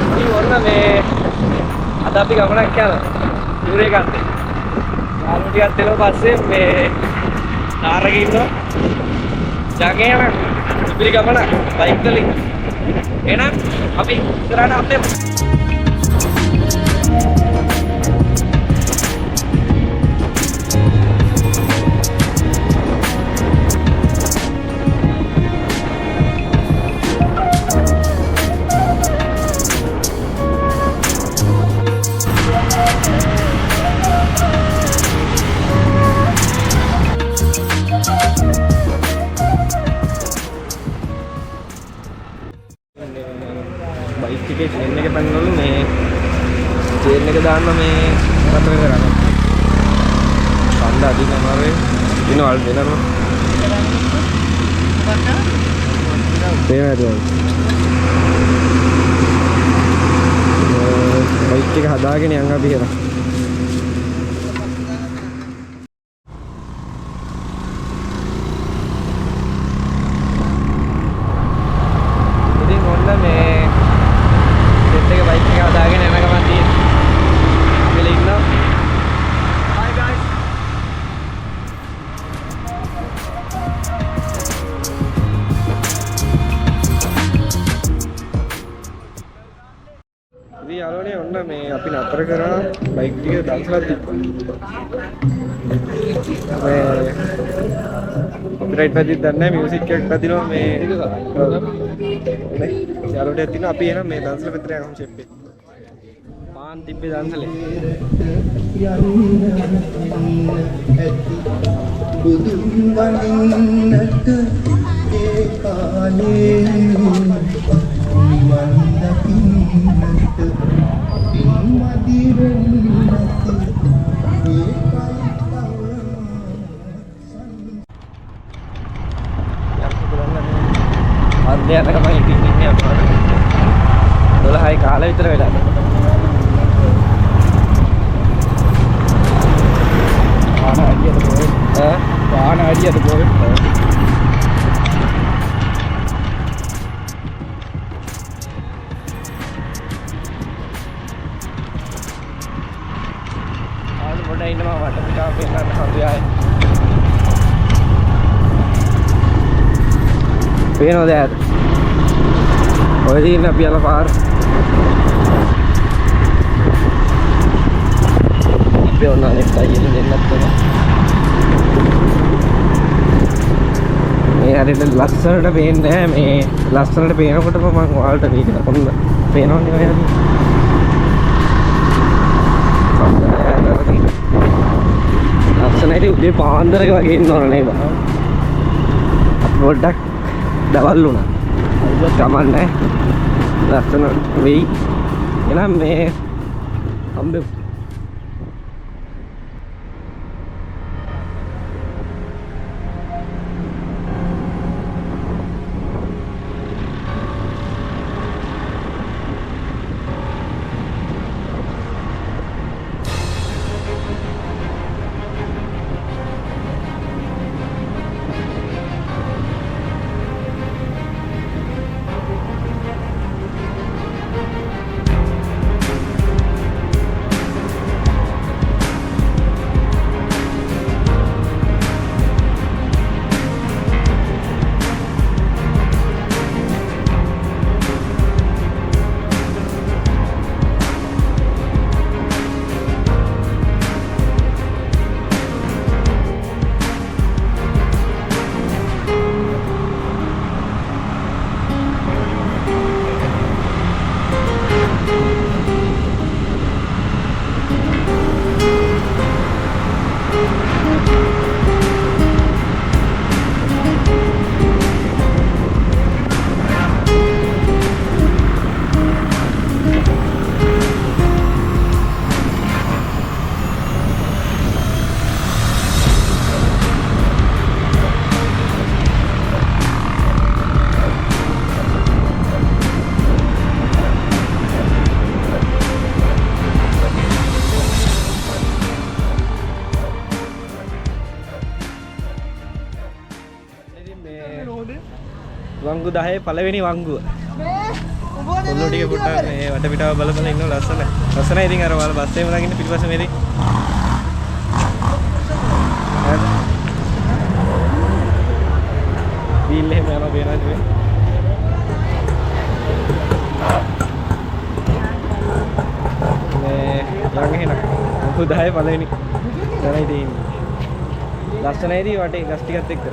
ඉතින් ඔන්න මේ අද අපි ගමනක් යනවා. ටූරේ ගත්තේ. යාළුවෝ ටිකක් එනවා පස්සේ මේ නාරගේ ඉන්නවා. ජගේ යන ඉතිරි ගමන බයික් වලින්. එහෙනම් අපි ඉස්සරහට අප්පෙමු. බයික් එකේ චේන් එක පන්නවලු මේ චේන් එක දාන්න මේ මොකක්ද කරන්නේ කණ්ඩ අදින්න අමාරුයි දිනවල් දෙනවා තේරෙනවද බයික් එක හදාගෙන යන් අපි කියලා ඉතින් ඔන්න මේ යාළුවනේ ඔන්න මේ අපි නතර කරා බයික් ටික දන්සලා තිබ්බා. මේ කොපිරයිට් පැදිත් දන්නේ නැහැ මියුසික් එකක් පැදිනවා මේ යාළුවට තියෙන අපි එන මේ දන්සල පැත්තට යනවා චෙප්පේ. පාන් තිබ්බේ දන්සලේ. බුදුන් වඳින්නට ඒ කාලේ නිවන් දකින්නට ඉන්මදි වෙන්නට අධ්‍යයනක මම ඉන්නේ අපරාධ 12යි කාලෙ විතර වෙලා වාහන අඩියට පොරේ වාහන අඩියට පොරේ පොඩ ඉන්නවා වට පිටාව පෙන්නන්න හම්බුයායි පේනවද යාද ඔය දින අපි යන පාර අපි ඔන්න නෙට් අයියෙන් දෙන්නත් තමයි මේ හරියට ලස්සනට පේන්නේ නැහැ මේ ලස්සනට පේනකොටම මම ඔයාලට මේක ඔන්න පේනවනේ ඔය හරියට ලස්සනයි උදේ පාන්දරක වගේ ඉන්න ඕන නේද පොඩ්ඩක් දවල් වුණා කමන්නේ ලස්සන වෙයි එහෙනම් මේ හම්බෙමු වංගු 10 පළවෙනි වංගුව. ඔල්ලෝ ටික පොඩ්ඩක් මේ වටපිටාව බල බල ඉන්න ලස්සනයි ඉතින් අර ඔයාලා බස් එකේම ළඟින් පිටිපස්සේ මේදී වීල් එහෙම යනවා පේනවා නේ යන් එහෙනම් උදායි පළවෙනි දැනයි තියෙන්නේ ලස්සනයිදී වටේ ගස් ටිකත් එක්ක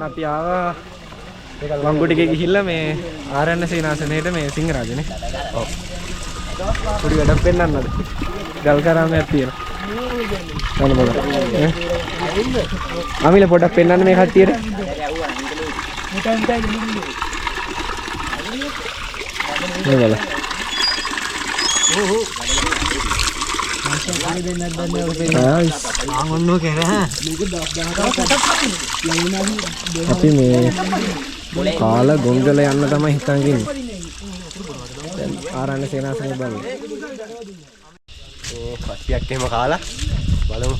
අපි ආවා වංගුටිගේ ගිහිල්ලා මේ ආරණ්‍ය සේනාසනයේට මේ සිංහරාජනේ. ඔව්. පොඩි වැඩක් පෙන්නන්නද? ගල් කරාමයක් තියෙනවා. මොන මොකද? අමිල පොඩක් පෙන්නන්න මේ කට්ටියට. මේ බලන්න. අපි මේ කාලා ගොංගල යන්න තමයි හිතන් ඉන්නේ. දැන් ආරණ්‍ය සේනාසනේ බලමු. මේ පස්සියක් එහෙම කාලා බලමු.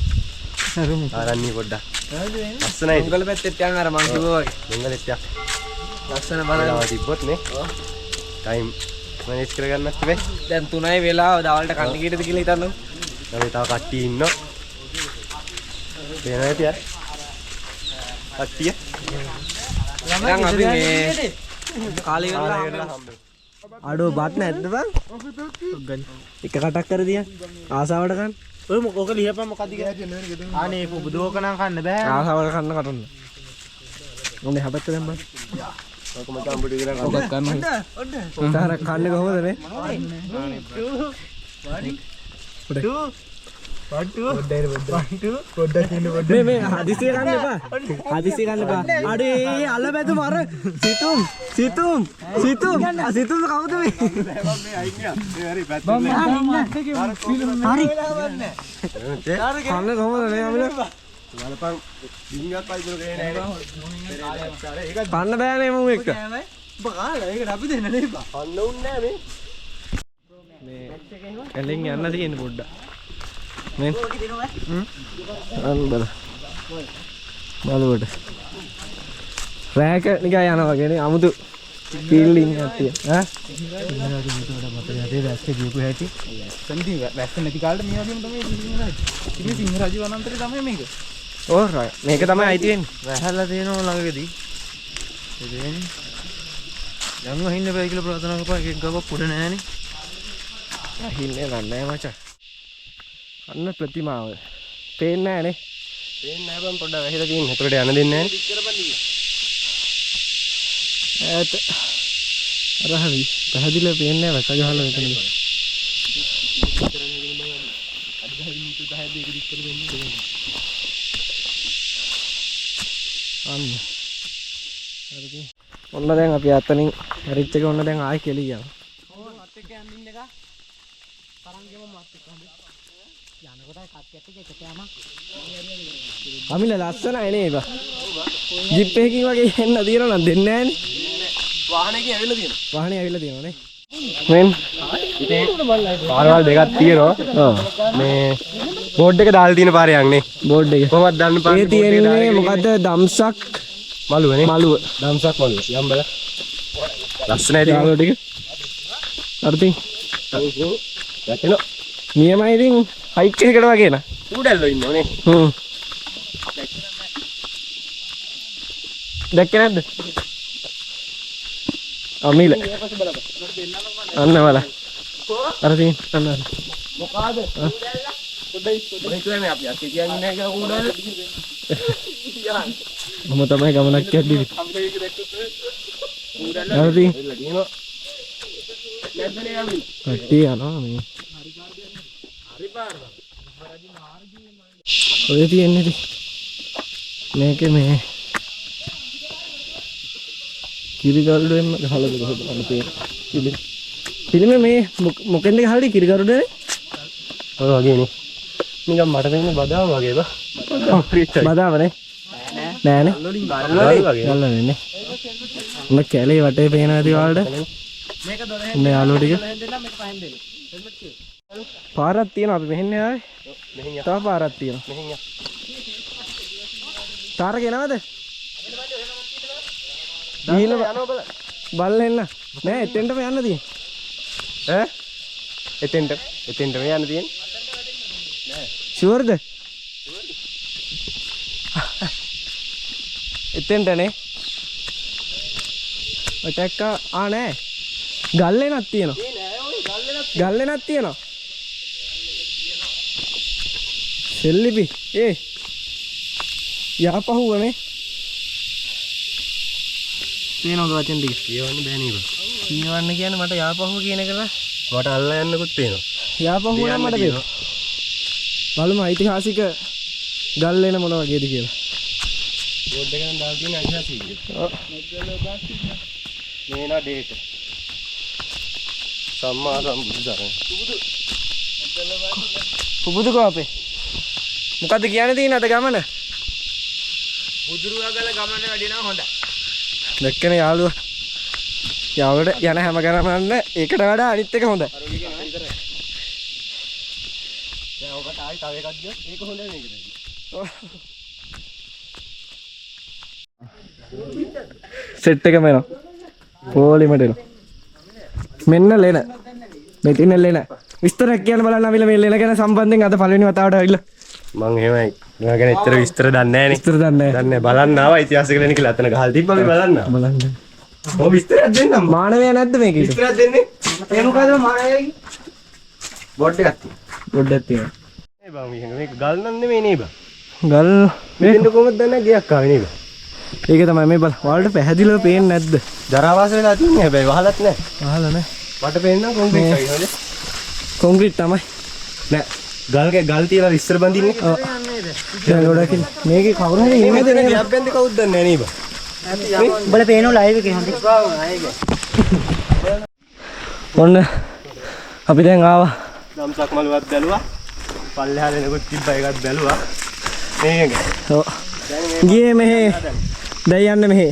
ආරණ්‍ය පොඩ්ඩක්. ලස්සනයි. ගොංගල පැත්තෙත් යන් අර මං කිව්වා වගේ. ගොංගලෙත් යක්. ලස්සන බලන්න තිබ්බොත් නේ. ටයිම් මැනේජ් කරගන්නත් බෑ. දැන් 3යි වෙලාව දවල්ට කන්න කීයටද කියලා හිතන්නකෝ. අපි තව කට්ටිය ඉන්නවා. පේනවා ඇති අර. කට්ටිය. දැන් අපි මේ කාලේ වෙලා අඩෝ බත් නැද්ද බං? එක කටක් කර දියන් ආසාවට ගන්න. ඔය මොකක ලියපන් මොකද කියන්නේ? අනේ බුදුෝක නම් කන්න බෑ. ආසාවට කන්න කටන්න. මොනේ හැබැයි දැන් බං. ඔක මට අඹට ඉගෙන ගන්න. ඔකත් කන්න. උන්තර කන්නේ කොහොමද නේ? මේ හදිසිය ගන්න එපා. හදිසිය ගන්න එපා. අඩේ අල බැදුම අර සිතුම් සිතුම් කවුද මේ? කන්න කොහොමද නේ අමිල? බලපන් ඩිංගක් පයිදුර ගේන නෑනේ. කන්න බෑනේ මම එක්ක. බකාලා ඒකට අපි දෙන්න නෙපා. කන්න උන්නේ නෑ මේ කැලෙන් යන්න තියෙන පොඩ්ඩක්. මේ අන්න බලුවට රෑක නිකන් යනවා වගේනේ අමුතු ෆීලිං එකක් තියෙනවා. වැස්ස නැති කාලේ මේ වගේම තමයි සිංහරාජ. ඉතින් සිංහරාජ වනාන්තරේ තමයි මේක. ඕ මේක තමයි අයිති වෙන්නේ. වැහැලා තියෙනවා ළඟදී. ඒ දෙන්නේ. යන්න හින්න බෑ කියලා ප්‍රාර්ථනා කරපුවා එකක් ගාවක් උඩ නෑනේ. හින්නේ නැහැ මචං. අන්න ප්‍රතිමාව. පේන්නේ නැහනේ. පේන්නේ නෑ බං පොඩ්ඩක් වැහිලා තියෙන. ඒකට යන්න දෙන්නේ නෑනේ. ඈත. අර හරි. පැහැදිලිව පේන්නේ නැහැ වැස ගහලා මෙතනද. අන්න. හරිද? ඔන්න දැන් අපි අතනින් රිච් එක ඔන්න දැන් ආයි කෙලිය යනවා. අමිල ලස්සනයි නේද? ජිප් එකකින් වගේ එන්න දිනනවා නම් දෙන්නේ නැහනේ. වාහනේ ඇවිල්ලා තියෙනවා. වාහනේ ඇවිල්ලා තියෙනවා නේ. මෙන් පාරවල් දෙකක් තියෙනවා. ඔව්. මේ බෝඩ් එක දාලා තියෙන පාරේ යන්නේ. බෝඩ් එක. කොහොමද දාන්න පාරේ? ඒ තියෙන්නේ මොකද්ද? දම්සක් මළුවනේ. මළුව. දම්සක් මළුව. යම් බල. ලස්සනයි තියෙනවා ටික. අර්ථින්. යටිනෝ. නියමයි ඉතින් හයික් එකකට වගේ නා. උඩල්ලෝ ඉන්නෝ නේ. දැක්කේ නැද්ද? අමිල. අන්න වල. අර තියෙන අන්න. මොකාද? පොඩ්ඩයි කියන්නේ අපි අත් කියන්නේ නැහැ කියලා උඩල්. මම තමයි ගමනක් යද්දි. අර තියෙන. කට්ටිය යනවා මේ. හරි පාර. ඔය තියෙන්නේ මේකේ මේ කිරිගරුඩෙන් ගහලා දෙනවා අන්න පේන. පිළිමේ මේ මොකෙන්ද ගහලා කිරිගරුඩනේ? ඔය වගේනේ. නිකන් මට දෙන්නේ බදාම වගේ බා. බදාමනේ. නෑනේ. ගල්ල වෙන්නේ. මොන කැලේ වටේ පේන ඇති වලට. මේක 12 මේ යාළුවෝ ටික. පාරක් තියෙනවා අපි මෙහෙන් ආවේ. මෙහෙන් තව පාරක් තියෙනවා. මෙහෙන් යා. තාර ගෙනවද? ගිහිල්ලා බලන්න එන්න. නෑ එතෙන්ටම යන්න තියෙන්නේ. ඈ? එතෙන්ටම යන්න තියෙන්නේ. නෑ. ෂුවර්ද? එතෙන්ටනේ. ඔතෙක්ක නෑ. ගල්ලෙනක් තියෙනවා. ඒ නෑ ඔය ගල්ලෙනක් තියෙනවා. සෙල්ලිපි යාපහුවනේ. පේනවද වචන ටික? කියවන්න බෑ නේද? කියවන්න කියන්නේ මට යාපහුව කියන එක නෑ. මට අල්ලා යන්නකුත් පේනවා. යාපහුව නම් මට පේනවා. බලමු ඓතිහාසික ගල් වෙන මොන වගේද කියලා. බෝඩ් එක නම් දාලා තියෙන ඓතිහාසික. ඔව්. මේනා ඩේට්. සම්මා සම්බුදු සරණ. පුබුදු කෝපේ. මොකද්ද කියන්න තියෙන්නේ අද ගමන? බුදුරුවගල ගමන වැඩි නම් හොඳයි. දැක්කනේ යාළුවා. යාළුවට යන හැම ගමනක්ම ඒකට වඩා අනිත් එක හොඳයි. දැන් ඔකට ආයි තව එකක් ගියොත් ඒක හොඳ නේද? සෙට් එකම එනවා. පොලිමට එනවා. මෙන්න ලෙන. මෙතින් ලෙන. විස්තරයක් කියන්න බලන්න අවිල මේ ලෙන ගැන සම්බන්ධයෙන් අද පළවෙනි වතාවට ආවිල්ලා. මං එහෙමයි. මම ගැන ඇත්තට විස්තර දන්නේ නැහැ නේ. විස්තර දන්නේ නැහැ. බලන්න ආවා ඉතිහාසික ලෙන කියලා අතන ගහලා තිබ්බා අපි බලන්න. බලන්න. ඔය විස්තරයක් දෙන්නම්. මානවයා නැද්ද මේකේ? විස්තරයක් දෙන්නේ. ඒ මොකද මානවයා? බොඩ් එකක් තියෙනවා. බොඩ් එකක් තියෙනවා. ඒ බං මේක ගල් නම් නෙමෙයි නේ බං. ගල් මෙතෙන්ට කොහොමද දන්නේ ගියක් ආවේ නේ බං. ඒක තමයි මේ බල. ඔයාලට පැහැදිලිව පේන්නේ නැද්ද? ජරාවාස වෙලා තින්නේ හැබැයි වහලත් නැහැ. වහලා නැහැ. මට පේන්නේ කොන්ක්‍රීට් වගේ නේද? කොන්ක්‍රීට් තමයි. නෑ ගල් තියලා ඉස්සර බඳින්නේ. ඔව්. දැන් ගොඩක් මේකේ කවුරු හරි ඉන්නේද නේ? යබ්බෙන්ද කවුද දන්නේ නැහැ නේ බං. උඹලා පේනෝ ලයිව් එකේ හොඳට. ඔන්න අපි දැන් ආවා. දම්සක් මළුවක් බැලුවා. පල්ලෙහා දෙනකොට තිබ්බ එකක් බැලුවා. මේක. ඔව්. ගියේ මෙහෙ. දැන් යන්නේ මෙහෙ.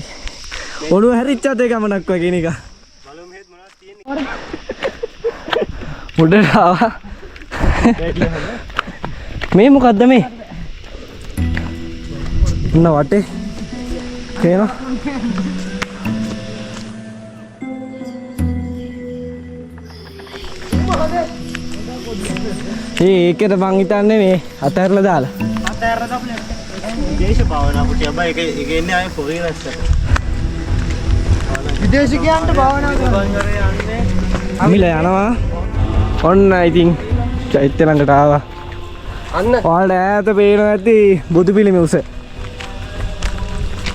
ඔළුව හැරිච්චත් ඒ ගමනක් වගේ නික. බලමු මෙහෙත් මොනවද තියෙන්නේ. උඩට ආවා. මේ මොකද්ද මේ? ඔන්න වටේ. පේනවා. ඒකද මං හිතන්නේ මේ අතහැරලා දාලා. අතහැරලා දාපු දේශපාලන පුටිය බයි ඒක එන්නේ ආයේ පොරේ රැස්සට. විදේශිකයන්ට භාවනා කරනවා යන්නේ. අමිල යනවා. ඔන්න ඉතින් චෛත්‍ය ළඟට ආවා. අන්න ඔයාලට ඈත පේනවා ඇති බුදු පිළිම උස.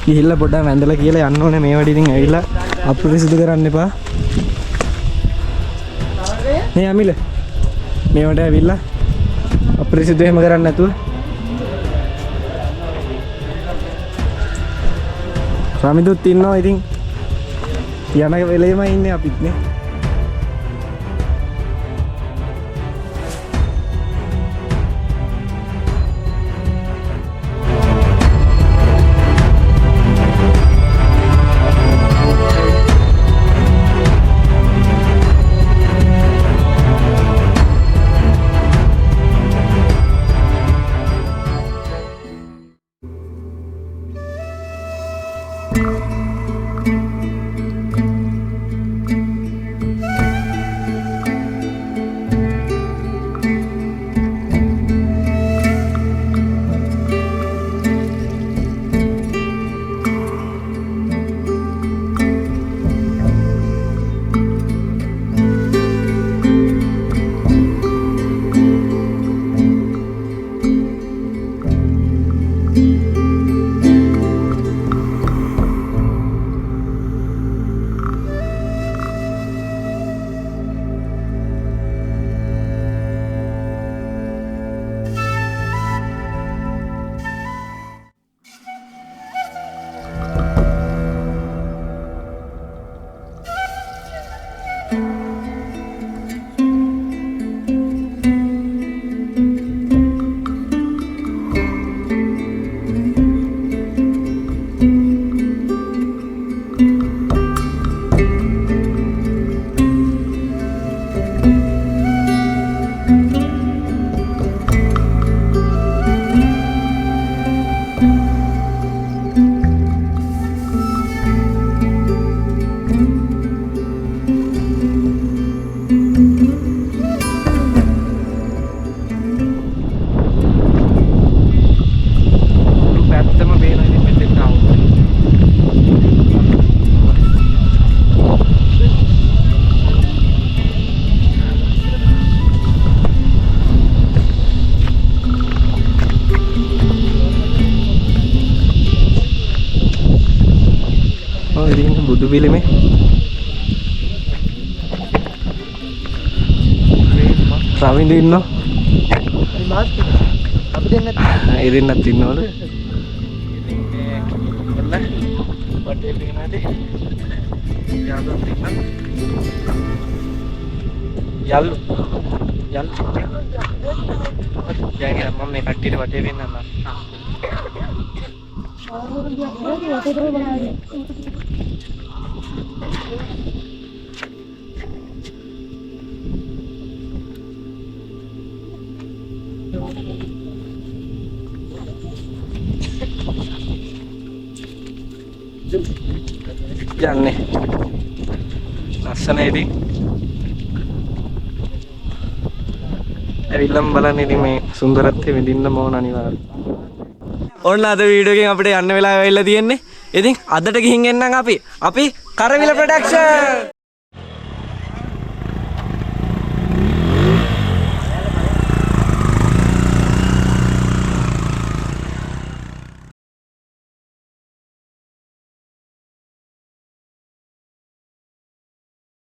ගිහිල්ලා පොඩ්ඩක් වැඳලා කියලා යන්න ඕනේ මේ වඩ ඉතින් ඇවිල්ලා අපිරිසිදු කරන්න එපා. මේ අමිල මේවට ඇවිල්ලා අපිරිසිදු එහෙම කරන්නේ නැතුව. රමිදුත් ඉන්නවා ඉතින් යන වෙලේම ඉන්නේ අපිත් නේ. බුදු පිළිමේ රවින්ද ඉන්නෝ අපි දෙන්නත් ඒ දෙන්නත් ඉන්නවලු යල්ලු ජයගෙන මම මේ කට්ටියට වටේ වෙන්නන්න යන්නේ ලස්සන ඉතින් ඇවිල්ලම් බලන්න ඉතින් මේ සුන්දරත්වය විඳින්න ඕන අනිවාර්යයෙන්. ඔන්න අද වීඩියෝ එකෙන් අපිට යන්න වෙලාව වෙලා තියෙන්නේ. ඉතින් අදට ගිහින් එන්නම් අපි කරවිල ප්‍රොඩක්ෂන්